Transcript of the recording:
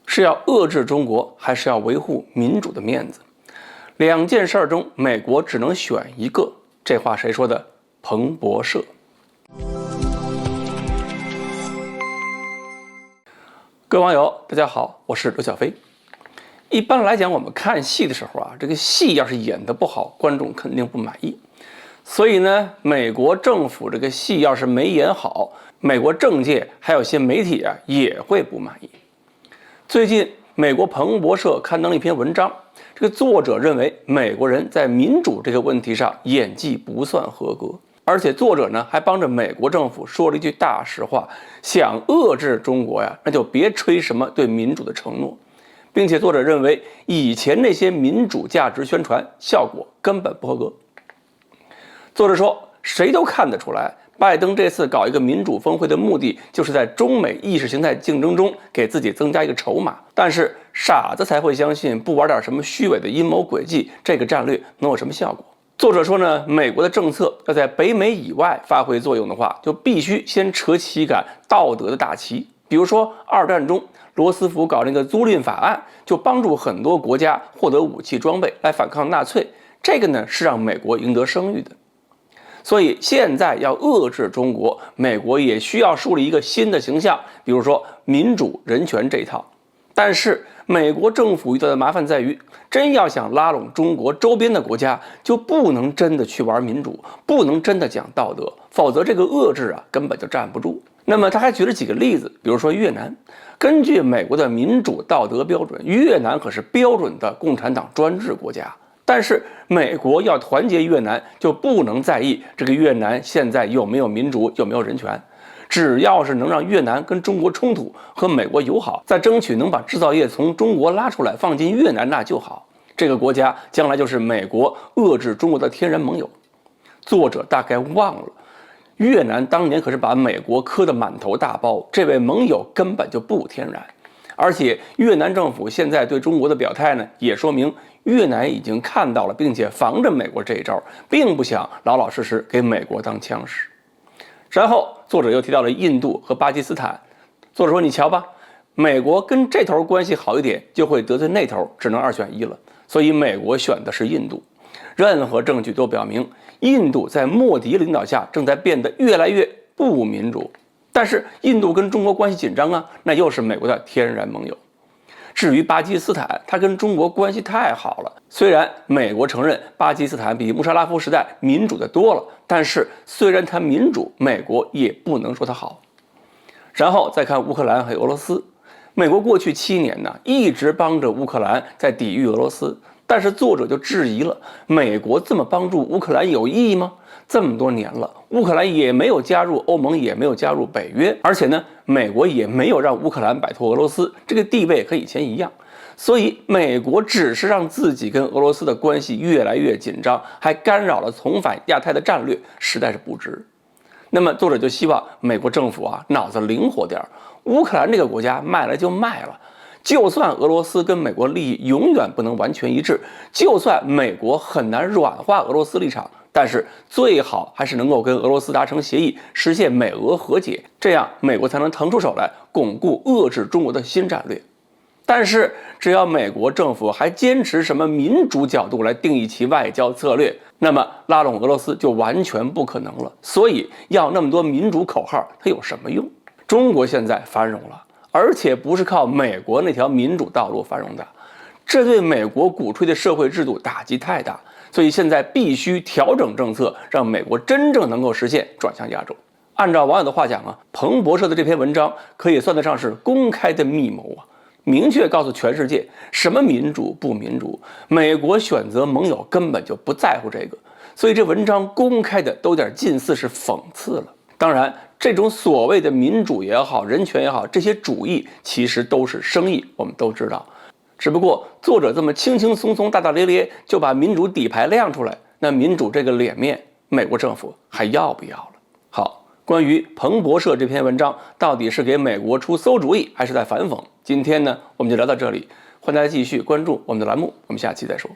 是要遏制中国，还是要维护民主的面子？两件事中，美国只能选一个。这话谁说的？彭博社。各位网友，大家好，我是刘小飞。一般来讲，我们看戏的时候啊，这个戏要是演得不好，观众肯定不满意。所以呢，美国政府这个戏要是没演好，美国政界还有些媒体啊也会不满意。最近，美国彭博社刊登了一篇文章，这个作者认为美国人在民主这个问题上演技不算合格，而且作者呢还帮着美国政府说了一句大实话：想遏制中国呀，那就别吹什么对民主的承诺。并且作者认为，以前那些民主价值宣传效果根本不合格。作者说，谁都看得出来，拜登这次搞一个民主峰会的目的，就是在中美意识形态竞争中给自己增加一个筹码。但是傻子才会相信，不玩点什么虚伪的阴谋诡计，这个战略能有什么效果？作者说呢，美国的政策要在北美以外发挥作用的话，就必须先扯起一杆道德的大旗。比如说二战中，罗斯福搞那个租赁法案，就帮助很多国家获得武器装备来反抗纳粹，这个呢是让美国赢得声誉的。所以现在要遏制中国，美国也需要树立一个新的形象，比如说民主人权这一套。但是美国政府遇到的麻烦在于，真要想拉拢中国周边的国家，就不能真的去玩民主，不能真的讲道德，否则这个遏制啊根本就站不住。那么他还举了几个例子，比如说越南，根据美国的民主道德标准，越南可是标准的共产党专制国家。但是美国要团结越南，就不能在意这个越南现在有没有民主，有没有人权。只要是能让越南跟中国冲突，和美国友好，再争取能把制造业从中国拉出来放进越南，那就好。这个国家将来就是美国遏制中国的天然盟友。作者大概忘了，越南当年可是把美国磕得满头大包，这位盟友根本就不天然。而且越南政府现在对中国的表态呢，也说明越南已经看到了，并且防着美国这一招，并不想老老实实给美国当枪使。然后作者又提到了印度和巴基斯坦。作者说，你瞧吧，美国跟这头关系好一点，就会得罪那头，只能二选一了。所以美国选的是印度。任何证据都表明，印度在莫迪领导下正在变得越来越不民主。但是印度跟中国关系紧张啊，那又是美国的天然盟友。至于巴基斯坦，它跟中国关系太好了。虽然美国承认巴基斯坦比穆沙拉夫时代民主的多了，但是虽然它民主，美国也不能说它好。然后再看乌克兰和俄罗斯，美国过去7年呢，一直帮着乌克兰在抵御俄罗斯。但是作者就质疑了，美国这么帮助乌克兰有意义吗？这么多年了，乌克兰也没有加入欧盟，也没有加入北约，而且呢，美国也没有让乌克兰摆脱俄罗斯，这个地位和以前一样。所以美国只是让自己跟俄罗斯的关系越来越紧张，还干扰了重返亚太的战略，实在是不值。那么作者就希望美国政府啊脑子灵活点，乌克兰这个国家卖了就卖了。就算俄罗斯跟美国利益永远不能完全一致，就算美国很难软化俄罗斯立场，但是最好还是能够跟俄罗斯达成协议，实现美俄和解，这样美国才能腾出手来巩固遏制中国的新战略。但是只要美国政府还坚持什么民主角度来定义其外交策略，那么拉拢俄罗斯就完全不可能了。所以要那么多民主口号，它有什么用？中国现在繁荣了，而且不是靠美国那条民主道路繁荣的，这对美国鼓吹的社会制度打击太大，所以现在必须调整政策，让美国真正能够实现转向亚洲。按照网友的话讲啊，彭博社的这篇文章可以算得上是公开的密谋啊，明确告诉全世界什么民主不民主，美国选择盟友根本就不在乎这个，所以这文章公开的都有点近似是讽刺了。当然，这种所谓的民主也好，人权也好，这些主义其实都是生意，我们都知道。只不过作者这么轻轻松松、大大咧咧就把民主底牌亮出来，那民主这个脸面，美国政府还要不要了？好，关于彭博社这篇文章到底是给美国出馊主意，还是在反讽？今天呢，我们就聊到这里，欢迎大家继续关注我们的栏目，我们下期再说。